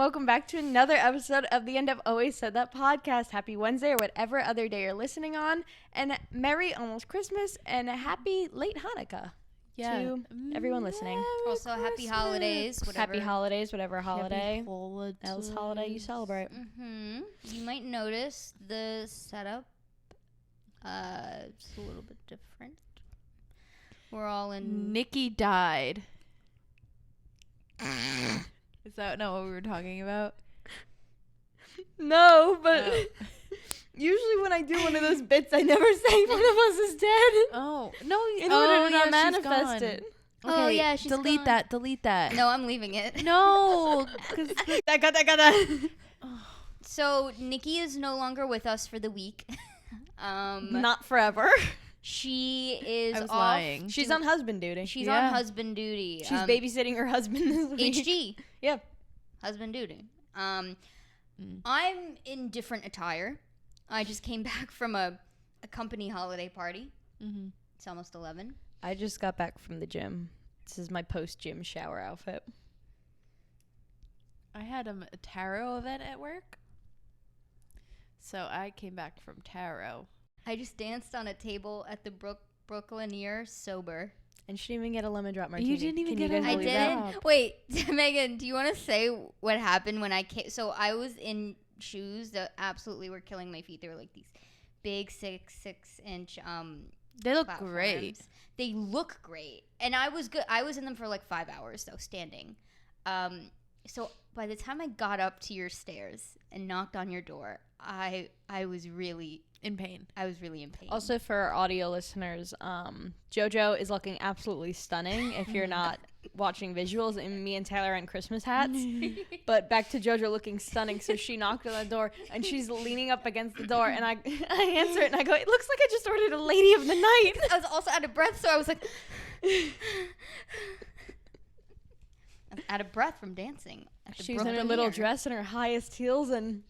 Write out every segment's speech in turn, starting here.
welcome back to another episode of the End of Always Said That podcast. Happy Wednesday or whatever other day you're listening on, and Merry almost Christmas and a happy late Hanukkah to everyone listening. Also, happy holidays. Happy holidays, whatever holiday Happy else holiday you celebrate. Mm-hmm. You might notice the setup. It's a little bit different. We're all in. Nikki died. Is that not what we were talking about? No, but usually when I do one of those bits, I never say one of us is dead. Oh no! In order to not she's manifest gone. it. Okay, Oh, yeah, she's delete gone. that. Delete that. No, I'm leaving it. No, because That. So Nikki is no longer with us for the week. Not forever. She is I was off. lying. She's on husband duty. She's Yeah. on husband duty. She's babysitting her husband this week. HG. Yeah. Husband duty. I'm in different attire. I just came back from a company holiday party. Mm-hmm. It's almost 11. I just got back from the gym. This is my post-gym shower outfit. I had a tarot event at work, so I came back from tarot. I just danced on a table at the Brooklynier sober. And she didn't even get a lemon drop martini. You didn't even Can get you guys a I believe lemon that? did. Wait, Megan, do you want to say what happened when I came? So I was in shoes that absolutely were killing my feet. They were like these big 6'6" They look platforms. great. They look great, and I was good. I was in them for like 5 hours though, standing. So by the time I got up to your stairs and knocked on your door, I was really In pain. in pain. Also, for our audio listeners, JoJo is looking absolutely stunning if you're not watching visuals, and me and Taylor are in Christmas hats. But back to JoJo looking stunning. So she knocked on the door, and she's leaning up against the door, and I answer it, and I go, it looks like I just ordered a lady of the night. I was also out of breath, so I was like out of breath from dancing. At the She was in her little dress and her highest heels, and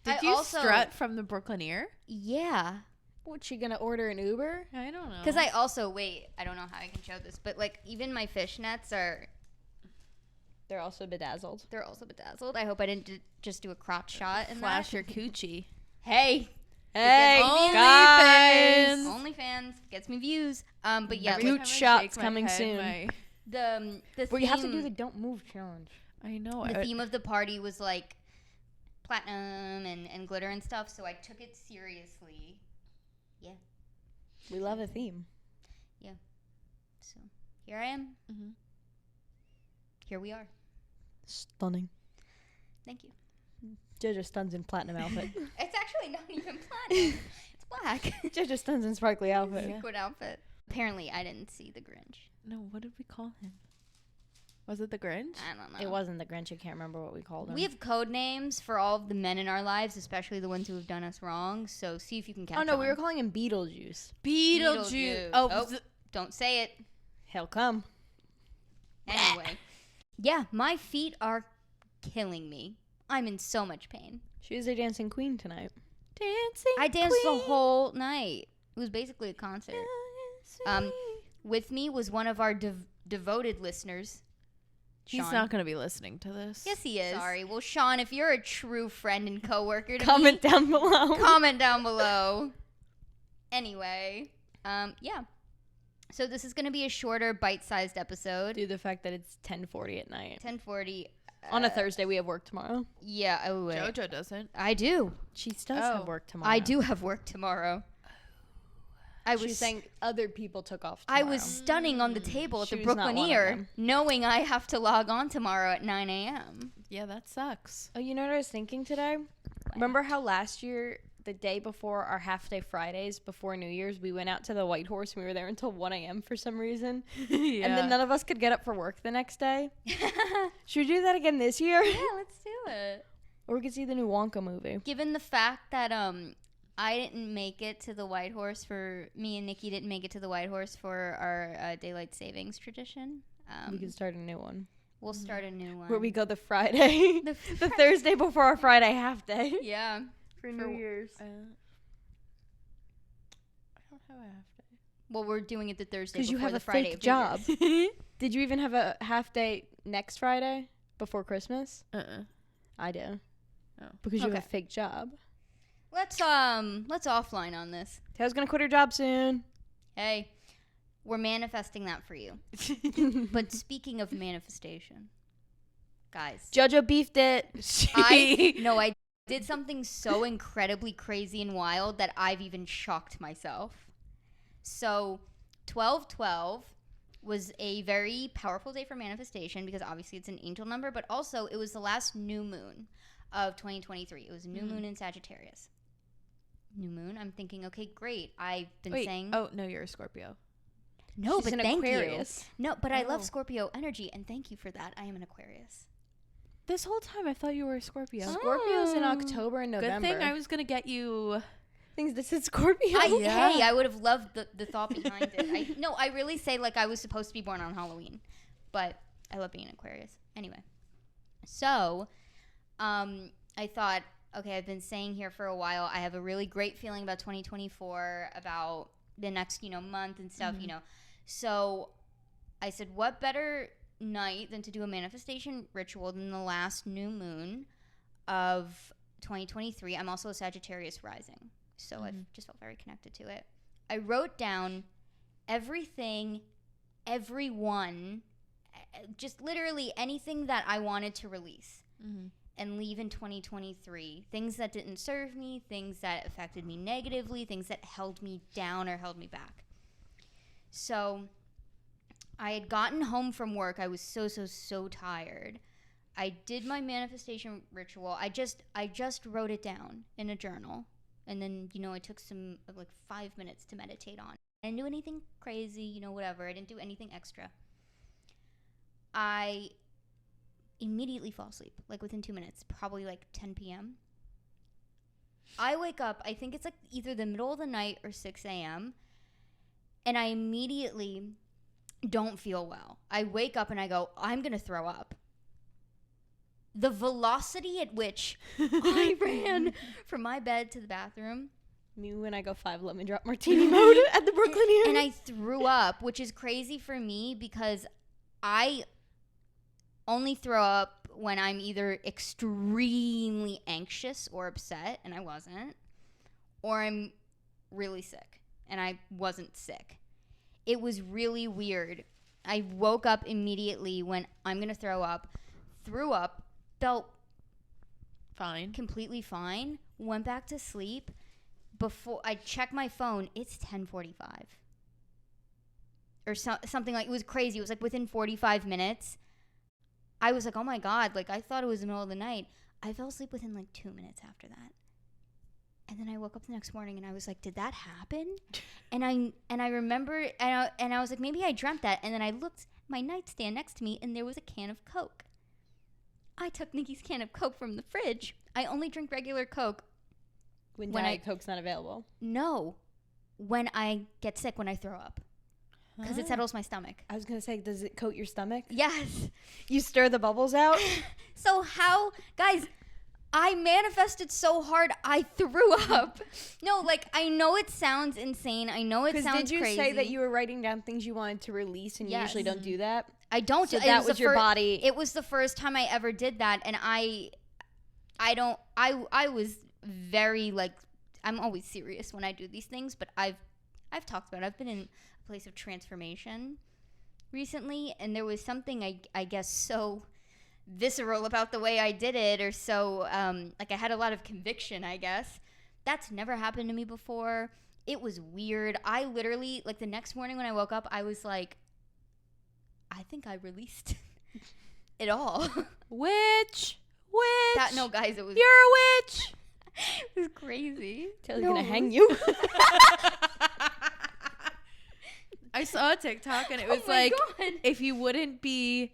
Did I you also- strut from the Brooklynier? Yeah. what's she gonna order an Uber? I don't know. Because I don't know how I can show this, but like even my fishnets They're also bedazzled. they're also bedazzled. I hope I didn't just do a crotch shot in flash that. your coochie. Hey, Hey, Only guys! OnlyFans gets me views. But yeah, Every like, Boot time I shots shake my coming head, soon. the Where you have to theme- do the don't move challenge. I know. the theme of the party was like platinum and glitter and stuff, so I took it seriously. We love a theme. So here I am. Mm-hmm. Here we are. Stunning. Thank you. JoJo stuns in platinum outfit. It's actually not even platinum. It's black. JoJo stuns in sparkly outfit. Sequin outfit. Apparently, I didn't see the Grinch. No, what did we call him? Was it the Grinch? I don't know. It wasn't the Grinch. I can't remember what we called him. We have code names for all of the men in our lives, especially the ones who have done us wrong. So see if you can catch Oh no, on. we were calling him Beetlejuice. Beetlejuice. Oh, Don't say it. He'll come. Anyway. Yeah, my feet are killing me. I'm in so much pain. She was a dancing queen tonight. dancing. I danced queen. the whole night. It was basically a concert. With me was one of our devoted listeners. He's Sean. not going to be listening to this. Yes, he is. Sorry. Well, Sean, if you're a true friend and coworker to Comment me, down below. comment down below. Anyway, yeah. So this is going to be a shorter, bite-sized episode. Due to the fact that it's 10:40 at night. 10:40. On a Thursday, we have work tomorrow. Yeah. Oh, wait. JoJo doesn't. I do. She does Oh. have work tomorrow. I do have work tomorrow. I She was was saying other people took off I tomorrow. was stunning on the table at She the was not one of Brooklynier, them. knowing I have to log on tomorrow at 9 a.m. Yeah, that sucks. Oh, you know what I was thinking today? Remember how last year, the day before our half-day Fridays, before New Year's, we went out to the White Horse and we were there until 1 a.m. for some reason? Yeah. And then none of us could get up for work the next day? Should we do that again this year? Yeah, let's do it. Or we could see the new Wonka movie. Given the fact that I didn't make it to the White Horse me and Nikki didn't make it to the White Horse for our daylight savings tradition. We could start a new one. We'll start a new one. Where we go the Friday, The the Thursday before our Friday half-day. Yeah. For New Year's. I don't have a half day. Well, we're doing it the Thursday Because before you have the a Friday fake of job. New Year's. Did you even have a half-day next Friday before Christmas? Uh-uh. I do. Oh. Because you have Okay. a fake job. Let's offline on this. Taylor's gonna quit her job soon. Hey, we're manifesting that for you. But speaking of manifestation, guys, JoJo beefed it. I did something so incredibly crazy and wild that I've even shocked myself. So 12/12 was a very powerful day for manifestation because obviously it's an angel number, but also it was the last new moon of 2023. It was a new moon in Sagittarius. New moon, I'm thinking, okay, great. I've been saying... Oh, no, you're a Scorpio. No, She's but an thank Aquarius. you. No, but I love Oh. Scorpio energy, and thank you for that. I am an Aquarius. This whole time I thought you were a Scorpio. Scorpio's in October and Good November. thing I was going to get you... Things that said Scorpio. Hey, I would have loved the thought behind it. I really say like I was supposed to be born on Halloween, but I love being an Aquarius. Anyway, so I thought, okay, I've been saying here for a while, I have a really great feeling about 2024, about the next, month and stuff, So I said, what better night than to do a manifestation ritual than the last new moon of 2023. I'm also a Sagittarius rising, so I've just felt very connected to it. I wrote down everything, everyone, just literally anything that I wanted to release and leave in 2023. Things that didn't serve me, things that affected me negatively, things that held me down or held me back. So I had gotten home from work. I was so tired. I did my manifestation ritual. I just wrote it down in a journal. And then, I took some, 5 minutes to meditate on it. I didn't do anything crazy, whatever. I didn't do anything extra. I immediately fall asleep, within 2 minutes, probably 10 p.m. I wake up, I think it's either the middle of the night or 6 a.m. And I immediately don't feel well. I wake up and I go, I'm going to throw up. The velocity at which I ran from my bed to the bathroom. Me when I go 5 lemon drop martini mode at the Brooklyn Inn. And I threw up, which is crazy for me because I only throw up when I'm either extremely anxious or upset, and I wasn't, or I'm really sick, and I wasn't sick. It was really weird. I woke up immediately when I'm going to throw up, threw up, felt fine, completely fine, went back to sleep. Before I checked my phone, it's 10:45 or something. It was crazy. It was within 45 minutes. I was oh my God, I thought it was the middle of the night. I fell asleep within 2 minutes after that. And then I woke up the next morning and I was did that happen? And I remember, and I was maybe I dreamt that. And then I looked at my nightstand next to me and there was a can of Coke. I took Nikki's can of Coke from the fridge. I only drink regular Coke. When Diet Coke's not available. No. When I get sick, when I throw up. Because it settles my stomach. I was going to say, does it coat your stomach? Yes. You stir the bubbles out? So how, guys, I manifested so hard, I threw up. No, I know it sounds insane. I know it sounds crazy. Did you say that you were writing down things you wanted to release and you usually don't do that? I don't. So that was your body. It was the first time I ever did that. And I was very I'm always serious when I do these things, but I've talked about it. I've been in a place of transformation recently, and there was something I guess so visceral about the way I did it, or so I had a lot of conviction, I guess. That's never happened to me before. It was weird. I literally the next morning when I woke up, I was I think I released it all. Witch. No, guys, it was. You're a witch. It was crazy. Taylor's gonna hang you. I saw a TikTok and it was God. if you wouldn't be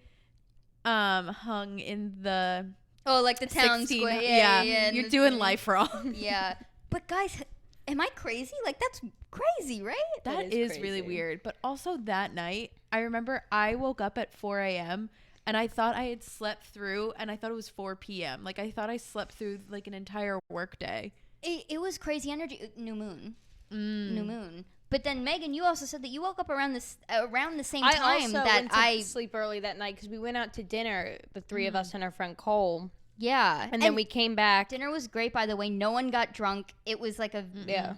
hung in the the town 16 square. Yeah. You're doing life wrong. Yeah. But guys, am I crazy? That's crazy, right? That is really weird. But also that night, I remember I woke up at 4 a.m. and I thought I had slept through, and I thought it was 4 p.m. I thought I slept through an entire work day. It was crazy energy. New moon. New moon. But then Meghan, you also said that you woke up around the same time I also that went to sleep early that night because we went out to dinner, the three of us and our friend Cole, Yeah. And then we came back. Dinner was great, by the way. No one got drunk. It was like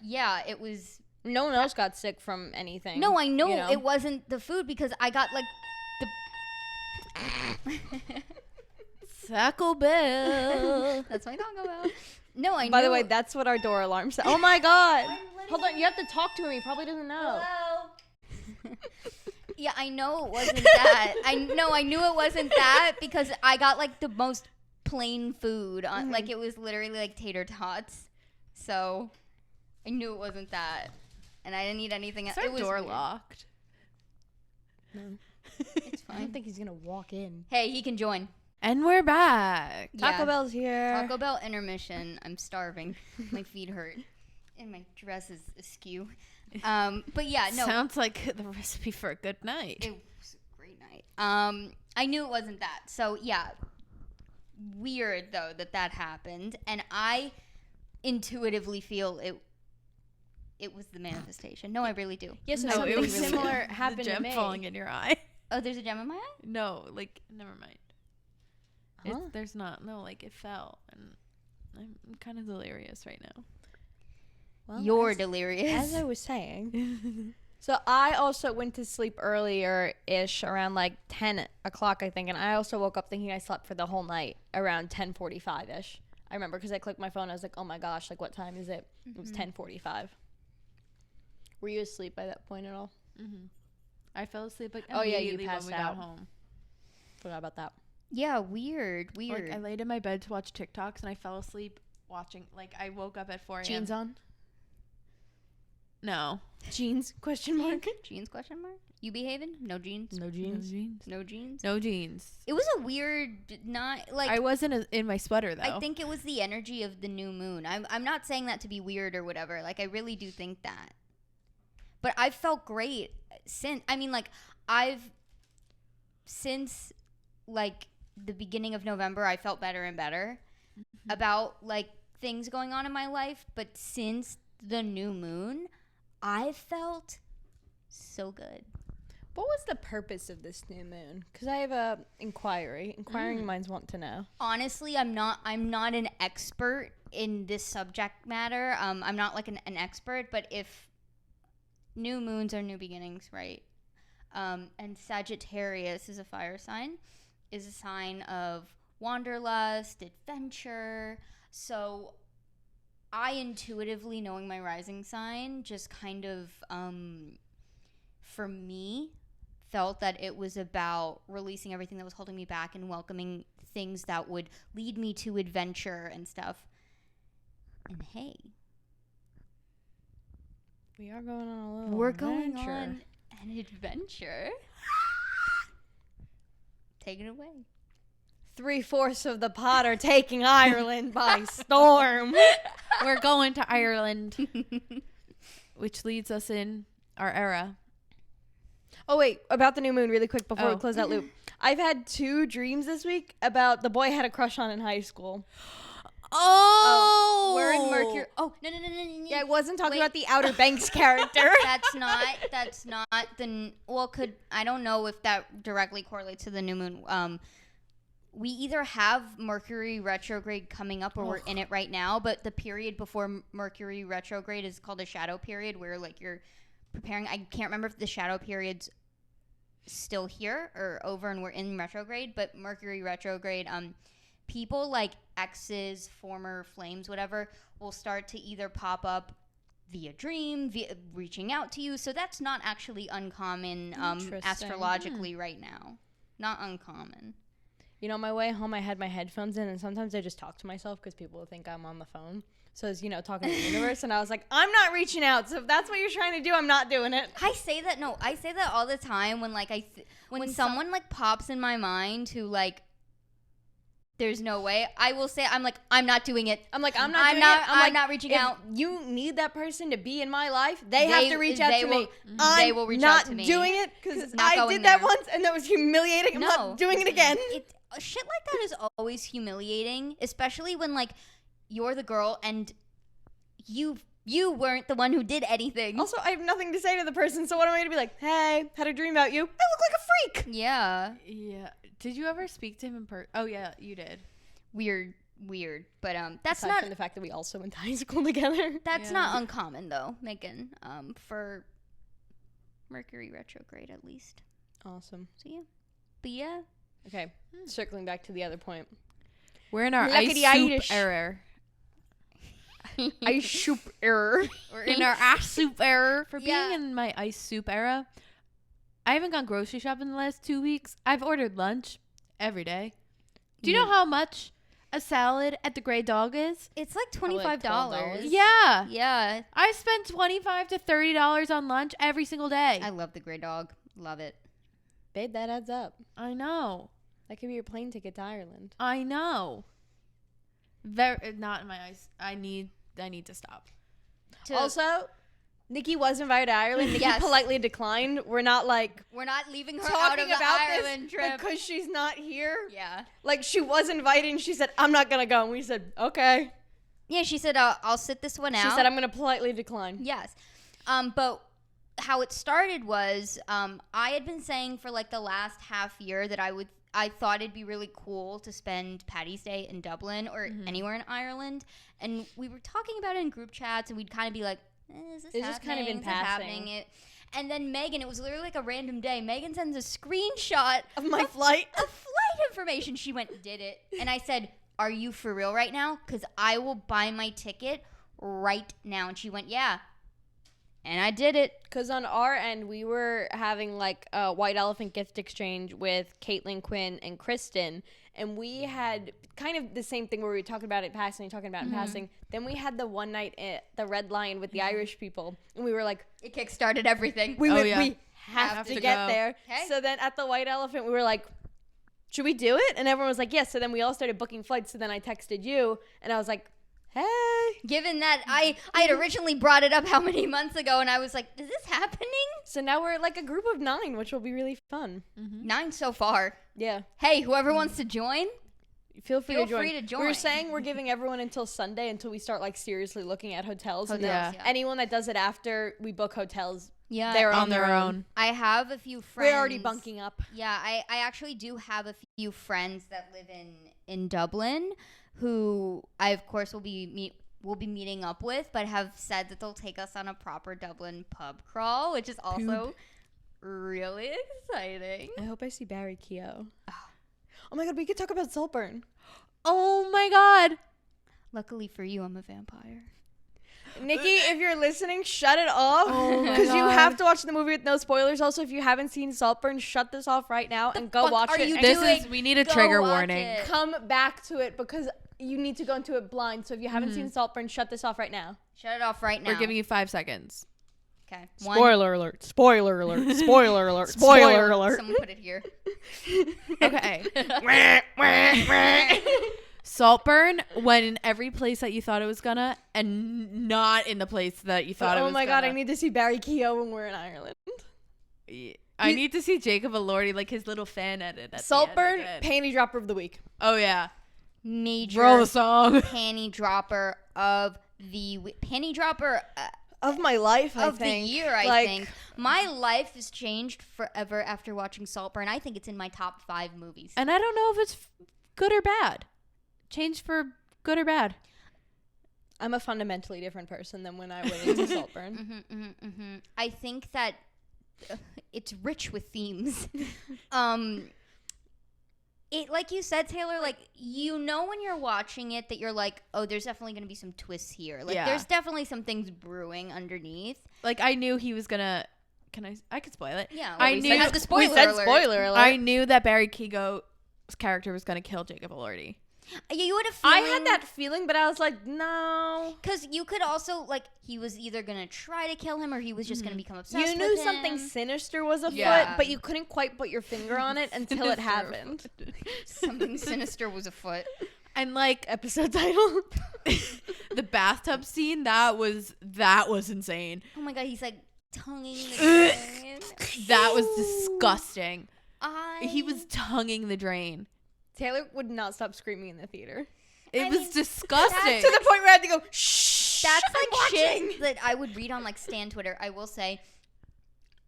yeah, it was. No one else got sick from anything. No, I know, you know? it wasn't the food because I got like the. Taco Bell. That's my Taco Bell. No, I know. By the way, that's what our door alarm said. Oh my God. Hold on. You have to talk to him. He probably doesn't know. Hello. Yeah, I know it wasn't that. I knew it wasn't that because I got like the most plain food on like it was literally like tater tots. So I knew it wasn't that. And I didn't eat anything else. Is our It was door weird. locked? No. It's I fine. don't think he's going to walk in. Hey, he can join. And we're back. Taco Bell's here. Taco Bell intermission. I'm starving. My feet hurt. And my dress is askew. But yeah, no. Sounds like the recipe for a good night. It was a great night. I knew it wasn't that. So yeah, weird though that happened, and I intuitively feel it was the manifestation. No, I really do. Yes, No, something it was similar the happened to gem me. falling in your eye. Oh, there's a gem in my eye? No, like, never mind. Huh? There's not. No, like, it fell. And I'm kind of delirious right now. Well, You're as delirious. I was saying. So I also went to sleep earlier-ish, around like 10 o'clock, I think. And I also woke up thinking I slept for the whole night around 10:45-ish. I remember because I clicked my phone. I was like, oh my gosh, like what time is it? It was 10:45. Were you asleep by that point at all? Mm-hmm. I fell asleep like Oh, yeah, you immediately when passed we out. got home. Forgot about that. Yeah, weird. Like, I laid in my bed to watch TikToks and I fell asleep watching. Like, I woke up at 4 a.m. Jeans on? No. Jeans? Question mark? Jeans question mark? You behaving? No jeans? No jeans. No jeans. No jeans? No jeans. It was a weird not like I wasn't in my sweater though. I think it was the energy of the new moon. I'm not saying that to be weird or whatever. Like, I really do think that. But I've felt great since, since, like, the beginning of November, I felt better and better about, like, things going on in my life. But since the new moon, I felt so good. What was the purpose of this new moon? Because I have a inquiry. Inquiring minds want to know. Honestly, I'm not an expert in this subject matter. I'm not like an expert, but if new moons are new beginnings, right? And Sagittarius is a fire sign, is a sign of wanderlust, adventure. So I intuitively, knowing my rising sign, just kind of, for me, felt that it was about releasing everything that was holding me back and welcoming things that would lead me to adventure and stuff. And hey, We are going on a little we're adventure. going on an adventure. Take it away. 3/4 of the pod are taking Ireland by storm. We're going to Ireland, which leads us in our era. Oh, wait. About the new moon, really quick before Oh. we close that loop. I've had 2 dreams this week about the boy I had a crush on in high school. Oh, We're in Mercury. Oh, no. Yeah, I wasn't talking Wait. about the Outer Banks character. That's not the, well, I don't know if that directly correlates to the new moon. We either have Mercury retrograde coming up or we're in it right now, but the period before Mercury retrograde is called a shadow period where, like, you're preparing. I can't remember if the shadow period's still here or over and we're in retrograde, but Mercury retrograde, people like exes, former flames, whatever, will start to either pop up via dream, via reaching out to you. So that's not actually uncommon Interesting. astrologically right now. Not uncommon. You know, on my way home, I had my headphones in, and sometimes I just talk to myself because people think I'm on the phone. So it's, talking to the universe, and I was like, I'm not reaching out. So if that's what you're trying to do, I'm not doing it. I say that all the time when, like, when someone like pops in my mind who, like, there's no way, I will say, I'm like, I'm not doing it. I'm like, I'm not reaching if out. you need that person to be in my life, they have to reach out to me. They will reach out to me. I'm not doing it because Not I going did that there. once, and that was humiliating. I'm not doing it again. Shit like that is always humiliating, especially when, like, you're the girl and you weren't the one who did anything. Also, I have nothing to say to the person, so what am I going to be like? Hey, had a dream about you. I look like a freak. Yeah. Yeah. Did you ever speak to him in person? Oh, yeah, you did. weird. But that's Aside not from the fact that we also went to high school together. that's not uncommon though, Meghan. For Mercury retrograde at least. Awesome. So yeah. But yeah. Okay, circling back to the other point. We're in our Look ice at the soup Irish. era. Ice soup error. We're in our ice soup era. For being Yeah. in my ice soup era, I haven't gone grocery shopping in the last 2 weeks. I've ordered lunch every day. Do you know how much a salad at the Grey Dog is? It's like Probably like $25. $12. Yeah. Yeah. I spend $25 to $30 on lunch every single day. I love the Grey Dog. Love it. Babe, that adds up. I know. That could be your plane ticket to Ireland. I know. Very not in my eyes. I need to stop. Also, Nikki was invited to Ireland. Nikki Yes. politely declined. We're not like we're not leaving her out talking of the about Ireland this trip. because she's not here. Yeah. Like she was invited and she said, I'm not going to go. And we said, okay. Yeah, she said, I'll sit this one out. She said, I'm going to politely decline. Yes. But how it started was I had been saying for like the last half year that I thought it'd be really cool to spend Paddy's Day in Dublin or anywhere in Ireland. And we were talking about it in group chats and we'd kind of be like, is this It's just kind of in Is this passing. And then Meghan, it was literally like a random day. Meghan sends a screenshot Of my flight. of flight information. She went, did it. And I said, are you for real right now? Because I will buy my ticket right now. And she went, yeah. And I did it. Because on our end, we were having like a white elephant gift exchange with Caitlin, Quinn, and Kristen. And we had kind of the same thing where we were talking about it passing, talking about it in passing. Then we had the one night at the Red Lion with the Irish people. And we were like, It kickstarted everything. we Have have to to get go. there. Okay. So then at the white elephant, we were like, should we do it? And everyone was like, yes. So then we all started booking flights. So then I texted you and I was like, hey. Given that I had originally brought it up how many months ago, and I was like, is this happening? So now we're like a group of 9, which will be really fun. 9 so far. Yeah. Hey, whoever wants to join, Feel free Feel to join. free to join. We're saying we're giving everyone until Sunday until we start like seriously looking at hotels. And then Yeah. anyone that does it after we book hotels, yeah, they're On their own. I have a few friends. We're already bunking up. Yeah, I actually do have a few friends that live in Dublin who I, of course, will be meeting up with, but have said that they'll take us on a proper Dublin pub crawl, which is also really exciting. I hope I see Barry Keogh. Oh my god, we could talk about Saltburn. Oh my god. Luckily for you, I'm a vampire. Nikki, if you're listening, shut it off. Oh my Because you God. have to watch the movie with no spoilers. Also, if you haven't seen Saltburn, shut this off right now and go fuck watch are it. you and doing? We need a Go trigger watch warning. it. come back to it because you need to go into it blind. So if you haven't seen Saltburn, shut this off right now. Shut it off right now. We're giving you 5 seconds. Okay. alert. Spoiler alert. Spoiler alert. Spoiler alert. Someone put it here. Okay. Saltburn went in every place that you thought it was gonna, and not in the place that you thought it Oh was my god, gonna. I need to see Barry Keogh when we're in Ireland. I need to see Jacob Elordi, like his little fan edit. At Saltburn, the end. panty dropper of the week. Oh yeah. Major Roll the song. panty dropper of the panty dropper Of my life, I of think. the year. I Like, think my life has changed forever after watching Saltburn. I think it's in my top 5 movies. And I don't know if it's good or bad. Changed for good or bad. I'm a fundamentally different person than when I went into Saltburn. I think that it's rich with themes. It, like you said, Taylor, like, you know when you're watching it that you're like, oh, there's definitely going to be some twists here. Like, Yeah. there's definitely some things brewing underneath. Like I knew he was gonna. I could spoil it. Yeah, I we knew- said the spoiler we said alert. spoiler alert. I knew that Barry Keogh's character was gonna kill Jacob Elordi. You had a I feeling. had that feeling, but I was like, no. Because you could also, like, he was either going to try to kill him or he was just going to become obsessed You with knew him. something sinister was afoot, Yeah. but you couldn't quite put your finger on it until it Sinister happened. Something sinister was afoot. And like Episode title. the bathtub scene, that was insane. Oh my god, he's like tonguing the drain. That was disgusting. He I- was tonguing the drain. Taylor would not stop screaming in the theater. It I was mean, disgusting. To the point where I had to go, shh. That's I'm like watching. shit that I would read on like Stan Twitter. I will say,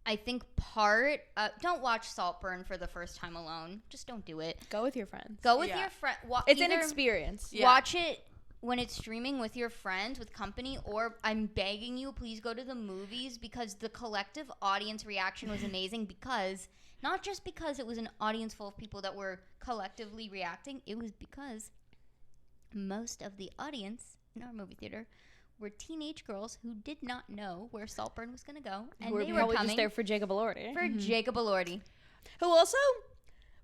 I think don't watch Saltburn for the first time alone. Just don't do it. Go with your friends. Go with your friend. It's an experience. Yeah. Watch it when it's streaming with your friends, with company, or I'm begging you, please go to the movies, because the collective audience reaction was amazing. Because not just because it was an audience full of people that were collectively reacting, it was because most of the audience in our movie theater were teenage girls who did not know where Saltburn was going to go, and they were probably coming just there for Jacob Elordi. Jacob Elordi, who also,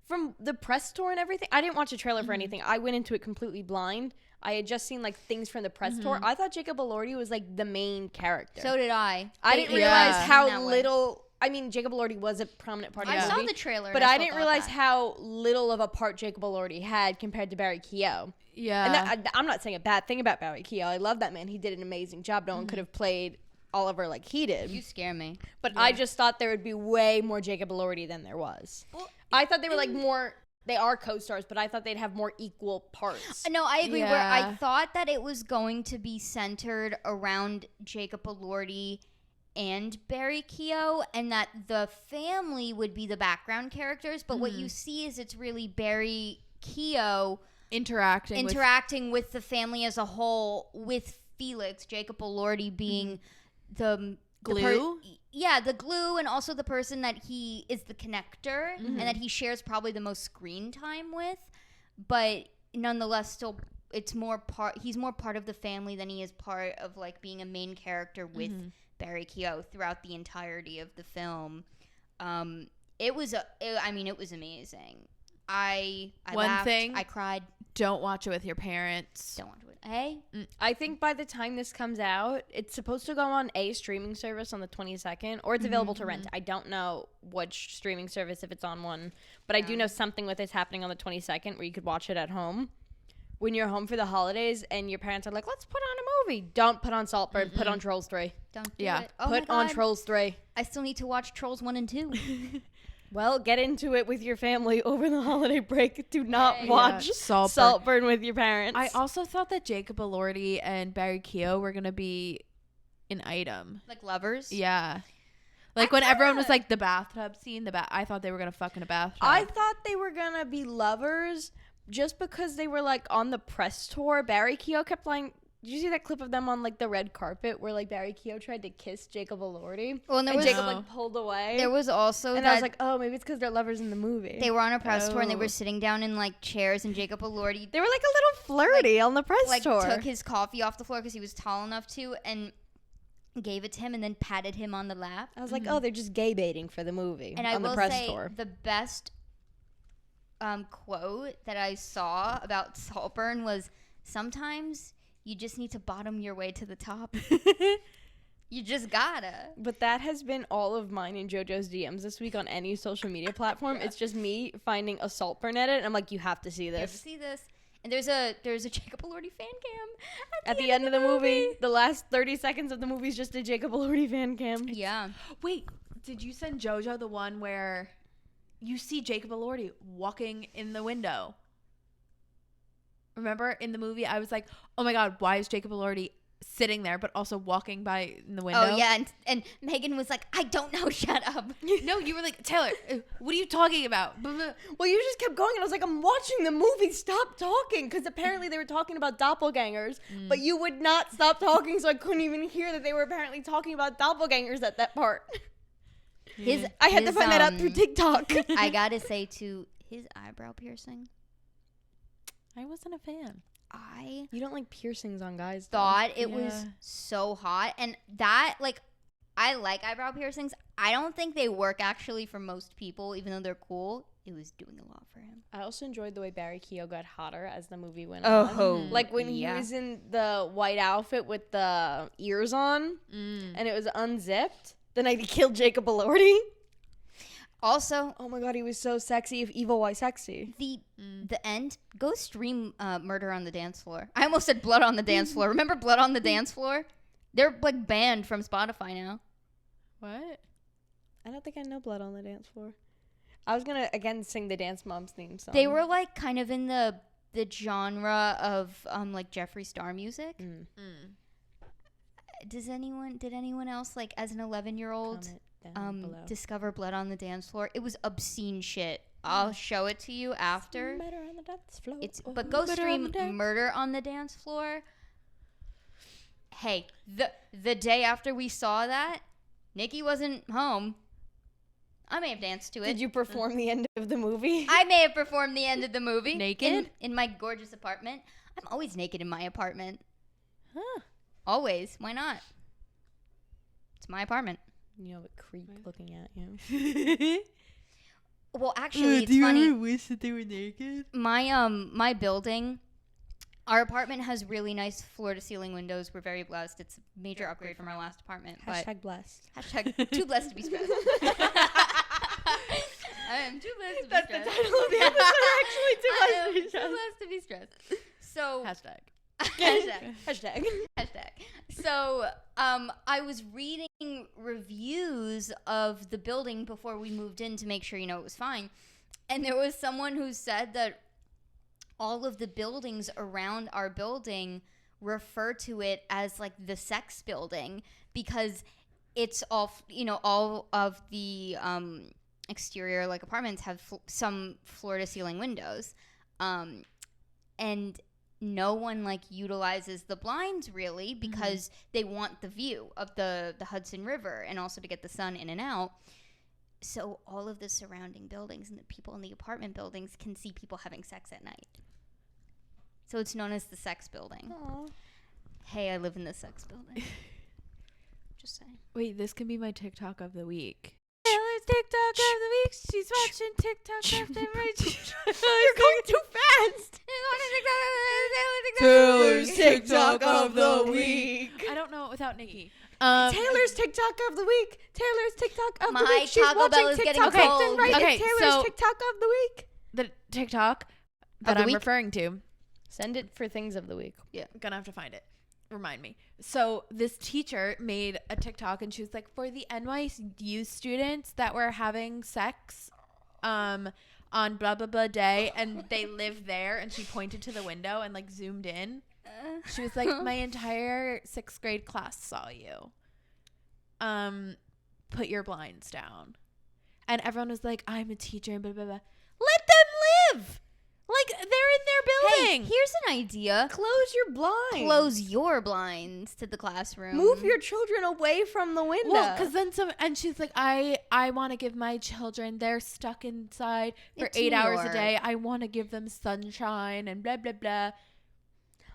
from the press tour and everything, I didn't watch a trailer for anything. I went into it completely blind. I had just seen like things from the press tour. I thought Jacob Elordi was like the main character. So did I. I didn't realize how little. I mean, Jacob Elordi was a prominent part of the movie. I saw the trailer, but I didn't realize how little of a part Jacob Elordi had compared to Barry Keogh. Yeah. And I'm not saying a bad thing about Barry Keogh. I love that man. He did an amazing job. No one could have played Oliver like he did. You scare me. But I just thought there would be way more Jacob Elordi than there was. Well, I thought they were like more. They are co-stars, but I thought they'd have more equal parts. No, I agree. Where I thought that it was going to be centered around Jacob Elordi and Barry Keogh, and that the family would be the background characters. But what you see is it's really Barry Keogh interacting with the family as a whole, with Felix, Jacob Elordi being the glue. The glue, and also the person that he is the connector, and that he shares probably the most screen time with. But nonetheless, still, he's more part of the family than he is part of like being a main character with Barry Keogh throughout the entirety of the film. It was amazing. I laughed, I cried. Don't watch it with your parents. Don't watch it. Hey? I think by the time this comes out, it's supposed to go on a streaming service on the 22nd, or it's available to rent. I don't know which streaming service, if it's on one, but I do know something with this happening on the 22nd where you could watch it at home. When you're home for the holidays and your parents are like, let's put on a movie. Don't put on Saltburn. Put on Trolls 3. Don't do it. Put on Trolls 3. I still need to watch Trolls 1 and 2. Well, get into it with your family over the holiday break. Do not watch Saltburn with your parents. I also thought that Jacob Elordi and Barry Keogh were going to be an item. Like lovers? Yeah. Like when everyone was like the bathtub scene, I thought they were going to fuck in a bathtub. I thought they were going to be lovers just because they were like on the press tour. Barry Keogh kept like, did you see that clip of them on like the red carpet where like Barry Keogh tried to kiss Jacob Elordi? Well, and Jacob like pulled away. There was also I was like, oh, maybe it's because they're lovers in the movie. They were on a press tour and they were sitting down in like chairs, and Jacob Elordi, they were like a little flirty on the press tour. Took his coffee off the floor because he was tall enough to, and gave it to him, and then patted him on the lap. I was like, oh, they're just gay baiting for the movie. And on I the will press say tour. The best quote that I saw about Saltburn was, sometimes you just need to bottom your way to the top. You just gotta. But that has been all of mine and JoJo's DMs this week on any social media platform. It's just me finding a Saltburn edit, and I'm like, you have to see this. You have to see this. And there's a Jacob Elordi fan cam at the end of the movie. The last 30 seconds of the movie is just a Jacob Elordi fan cam. Yeah. Wait, did you send JoJo the one where you see Jacob Elordi walking in the window? Remember in the movie, I was like, oh my God, why is Jacob Elordi sitting there, but also walking by in the window? Oh, yeah. And Meghan was like, I don't know, shut up. No, you were like, Taylor, what are you talking about? Well, you just kept going, and I was like, I'm watching the movie. Stop talking. Because apparently they were talking about doppelgangers, but you would not stop talking, so I couldn't even hear that they were apparently talking about doppelgangers at that part. I had to find that out through TikTok. I gotta say, too, his eyebrow piercing. I wasn't a fan. You don't like piercings on guys, thought it was so hot. And that, like, I like eyebrow piercings. I don't think they work actually for most people, even though they're cool. It was doing a lot for him. I also enjoyed the way Barry Keogh got hotter as the movie went on. Like when he was in the white outfit with the ears on and it was unzipped the night he killed Jacob Elordi. Also, oh my God, he was so sexy. If evil, why sexy? The end. Go stream Murder on the Dance Floor. I almost said Blood on the Dance Floor. Remember Blood on the Dance Floor? They're like banned from Spotify now. What? I don't think I know Blood on the Dance Floor. I was gonna again sing the Dance Moms theme song. They were like kind of in the genre of like Jeffree Star music. did anyone else, like, as an 11-year-old discover blood on the dance floor? It was obscene shit. I'll show it to you after. Murder on the dance floor. But go stream Murder on the Dance Floor. Hey, the day after we saw that, Nikki wasn't home. I may have danced to it. Did you perform the end of the movie? I may have performed the end of the movie. Naked? In my gorgeous apartment. I'm always naked in my apartment. Huh. Always. Why not? It's my apartment. You have a creep looking at you. Well, actually, it's funny. Do you ever wish that they were naked? My building, our apartment has really nice floor-to-ceiling windows. We're very blessed. It's a major upgrade from our last apartment. Hashtag blessed. Hashtag too blessed to be stressed. I am too blessed to be stressed. That's the title of the episode, actually. Too blessed to be stressed. So Hashtag. Hashtag. So, I was reading reviews of the building before we moved in to make sure, it was fine. And there was someone who said that all of the buildings around our building refer to it as, like, the sex building because it's all, all of the exterior, like, apartments have some floor-to-ceiling windows. And no one, like, utilizes the blinds really because they want the view of the Hudson River and also to get the sun in and out. So all of the surrounding buildings and the people in the apartment buildings can see people having sex at night. So it's known as the sex building. Aww. Hey, I live in the sex building. Just saying. Wait, this can be my TikTok of the week. Taylor's TikTok of the week. She's watching TikTok left and right. You're going too fast. Taylor's TikTok of the week. I don't know it without Nikki. Taylor's TikTok of the week. Taylor's TikTok of the My week. She's Taco watching Bell is getting TikTok left cold. and right. Okay, Taylor's so- TikTok of the week. The TikTok that the I'm week? referring to. Send it for things of the week. Yeah, gonna have to find it. Remind me. So this teacher made a TikTok and she was like, for the NYU students that were having sex on blah blah blah day and they live there, and she pointed to the window and, like, zoomed in. She was like, my entire 6th grade class saw you. Put your blinds down. And everyone was like, I'm a teacher and blah blah blah. Let them live. Like, they're in their building. Hey, here's an idea. Close your blinds. Close your blinds to the classroom. Move your children away from the window. Well, because then and she's like, I want to give my children, they're stuck inside for It's 8 New hours York. a day. I want to give them sunshine and blah, blah, blah.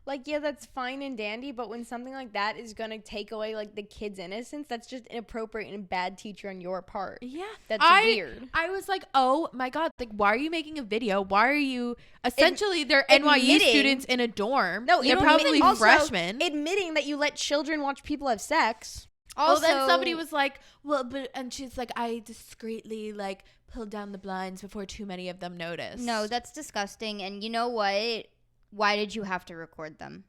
Like, yeah, that's fine and dandy, but when something like that is going to take away, like, the kid's innocence, that's just inappropriate and a bad teacher on your part. Yeah. That's weird. I was like, oh my God, like, why are you making a video? Why are you, essentially, they're NYU admitting- students in a dorm. No, they're you probably also freshmen. admitting that you let children watch people have sex. Also, then somebody was like, well, but, and she's like, I discreetly, like, pulled down the blinds before too many of them noticed. No, that's disgusting. And you know what? Why did you have to record them?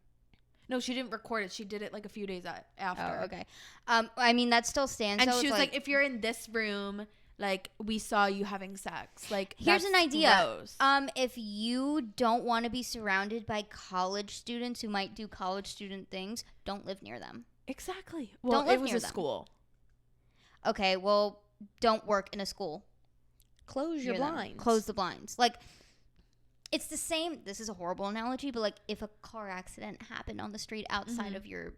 No, she didn't record it. She did it, like, a few days after. Oh, okay. I mean, that still stands. And so she it's was like, if you're in this room, like, we saw you having sex. Like, here's that's an idea. gross. If you don't want to be surrounded by college students who might do college student things, don't live near them. Exactly. Well, live it was near a them. school. Okay, well, don't work in a school. Close your near them. blinds. Close the blinds. Like, it's the same. This is a horrible analogy, but, like, if a car accident happened on the street outside of your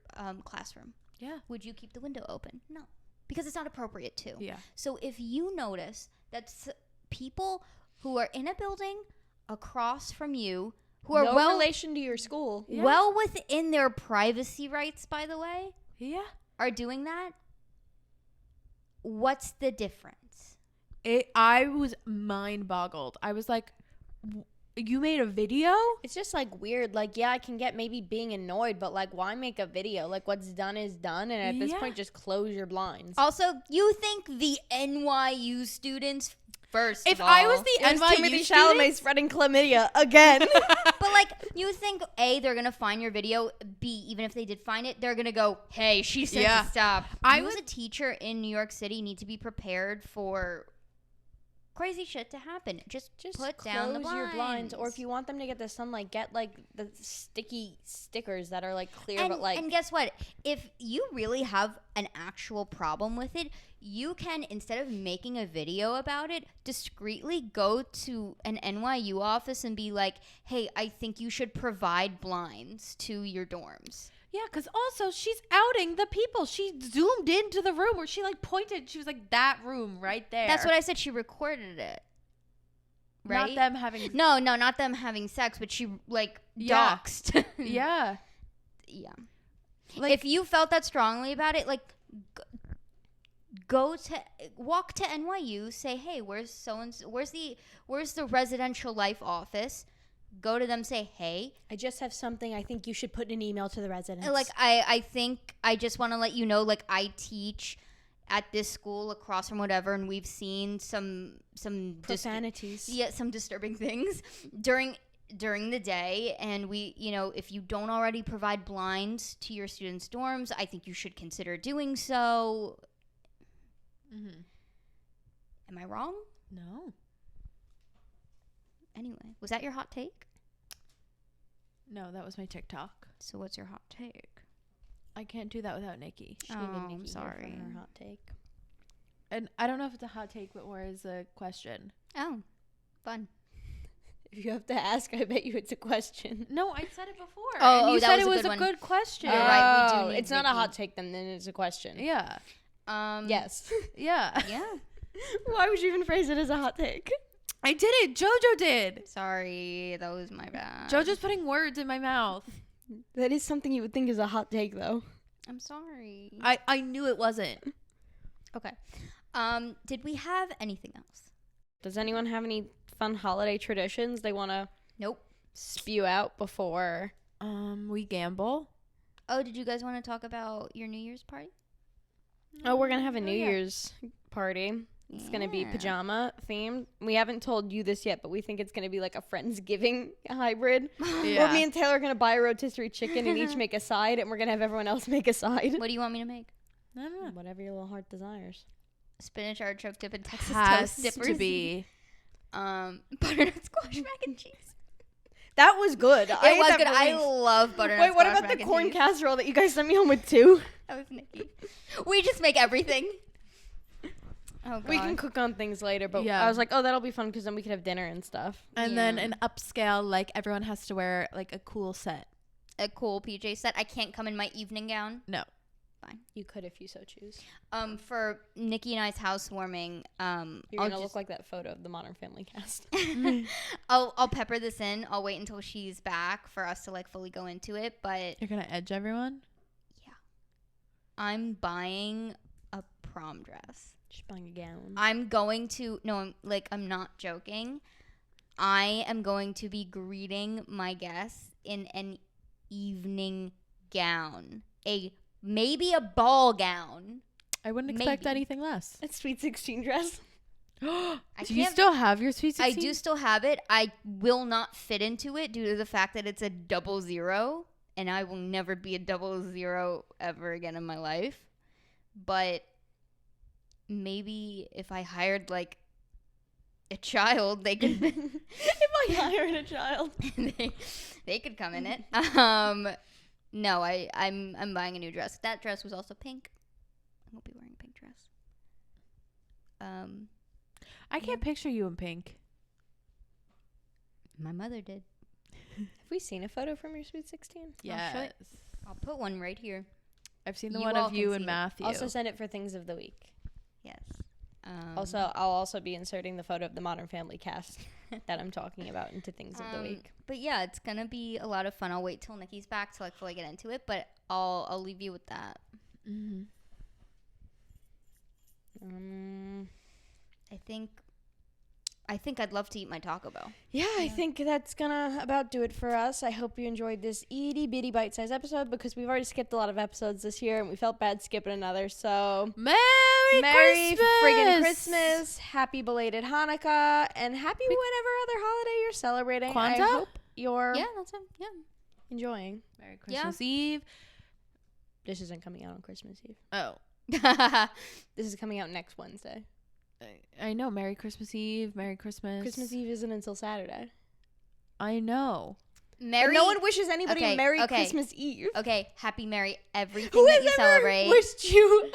classroom, Yeah. would you keep the window open? No, because it's not appropriate to. Yeah. So if you notice that people who are in a building across from you, who are no relation to your school. Yeah. well within their privacy rights, by the way, Yeah. are doing that, what's the difference? I was mind boggled. I was like, you made a video? It's just, like, weird. Like, yeah, I can get maybe being annoyed, but, like, why make a video? Like, what's done is done, and at this Yeah. point, just close your blinds. Also, you think the NYU students, first If of I all, was the It was NYU Timothy student, Chalamet spreading chlamydia again. but, like, you think, A, they're going to find your video, B, even if they did find it, they're going to go, hey, she said Yeah. to stop. I You as would- a teacher in New York City need to be prepared for crazy shit to happen. Just put close down the blinds. your blinds, or if you want them to get the sunlight, get like the sticky stickers that are like clear, but like. And guess what? If you really have an actual problem with it, you can, instead of making a video about it, discreetly go to an NYU office and be like, hey, I think you should provide blinds to your dorms. Yeah, because also she's outing the people. She zoomed into the room where she like pointed. She was like, that room right there. That's what I said. She recorded it. Right? Not them having. No, not them having sex, but she like Yeah. doxed. Yeah. Yeah. Like, If you felt that strongly about it, like walk to NYU, say, hey, where's so-and-so, where's the residential life office? Go to them, say, hey, I just have something I think you should put in an email to the residents. like I think I just want to let you know, like, I teach at this school across from whatever, and we've seen some profanities. some disturbing things during the day, and we, if you don't already provide blinds to your students' dorms, I think you should consider doing so. Mm-hmm. Am I wrong? No. Anyway, was that your hot take? No, that was my TikTok. So what's your hot take? I can't do that without Nikki. Should have I'm Nikki here sorry. for her hot take. And I don't know if it's a hot take, but more is a question. Oh, fun. If you have to ask, I bet you it's a question. No, I said it before. Oh, and you that said was it a was good a one. good question. You're right, we do need It's not a Nikki. hot take, then it's a question. Yeah. Yes. Yeah. Yeah. Why would you even phrase it as a hot take? I did it. JoJo did. Sorry, that was my bad. JoJo's putting words in my mouth. That is something you would think is a hot take, though. I'm sorry. I knew it wasn't. Okay. Did we have anything else? Does anyone have any fun holiday traditions they want to Nope. spew out before? We gamble. Oh, did you guys want to talk about your New Year's party? Oh, we're going to have a New yeah. Year's party. It's going to be Yeah. pajama themed. We haven't told you this yet, but we think it's going to be like a Friendsgiving hybrid. Yeah. Where me and Taylor are going to buy a rotisserie chicken and each make a side, and we're going to have everyone else make a side. What do you want me to make? I don't know. Whatever your little heart desires. Spinach artichoke dip and Texas Has toast dippers. to be. Butternut squash mac and cheese. That was good. It was good. I love butternut Wait, what squash about mac the and corn cheese. casserole that you guys sent me home with too? That was Nikki. We just make everything. Oh, God. We can cook on things later, but Yeah. I was like, oh, that'll be fun because then we could have dinner and stuff. And then Yeah. an upscale, like everyone has to wear like a cool set. A cool PJ set. I can't come in my evening gown. No. Fine. You could if you so choose. For Nikki and I's housewarming, You're I'll gonna look like that photo of the Modern Family cast. I'll pepper this in. I'll wait until she's back for us to like fully go into it. But You're gonna edge everyone. I'm buying a prom dress. Just buying a gown. I'm going to I'm not joking. I am going to be greeting my guests in an evening gown. Maybe a ball gown. I wouldn't expect Maybe. anything less. It's Sweet 16 dress. Do you can't- still have your sweet 16? I do still have it. I will not fit into it due to the fact that it's a 00, and I will never be a 00 ever again in my life. But maybe if I hired like a child, they could If I hired a child. they could come in it. No, I'm buying a new dress. That dress was also pink. I won't be wearing a pink dress. I can't picture you in pink. My mother did. Have we seen a photo from your Sweet 16? Yes. show it. I'll put one right here. I've seen the You one all of can you see and it. Matthew. Also send it for things of the week. Yes. Also, I'll also be inserting the photo of the Modern Family cast that I'm talking about into things of the week. But yeah, it's gonna be a lot of fun. I'll wait till Nikki's back to like fully get into it, but I'll leave you with that. Mm-hmm. I think I'd love to eat my Taco Bell. Yeah, I think that's gonna about do it for us. I hope you enjoyed this itty bitty bite sized episode because we've already skipped a lot of episodes this year and we felt bad skipping another. So Merry Christmas! friggin' Christmas, happy belated Hanukkah, and happy whatever other holiday you're celebrating. I Kwanzaa? hope you're Yeah, that's it. Yeah. enjoying. Merry Yeah. Christmas Eve. This isn't coming out on Christmas Eve. Oh. This is coming out next Wednesday. I know. Merry Christmas Eve. Merry Christmas. Christmas Eve isn't until Saturday. I know. But no one wishes anybody a Merry Christmas Eve. Okay, Happy Merry everything Who that has you ever celebrate. wished you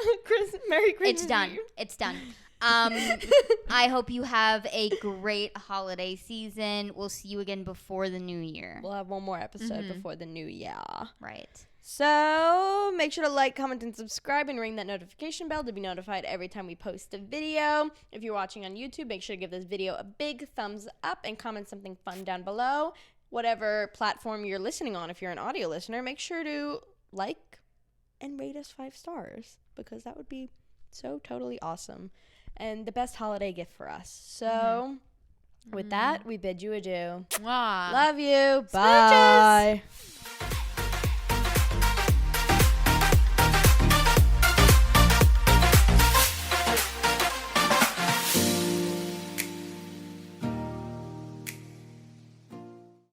Merry Christmas It's done. Eve? It's done. I hope you have a great holiday season. We'll see you again before the new year. We'll have one more episode before the new year. Right. So make sure to like, comment, and subscribe, and ring that notification bell to be notified every time we post a video. If you're watching on YouTube, make sure to give this video a big thumbs up and comment something fun down below. Whatever platform you're listening on, if you're an audio listener, make sure to like and rate us 5 stars, because that would be so totally awesome and the best holiday gift for us. So with that, we bid you adieu. Mwah. Love you. Smooches. Bye.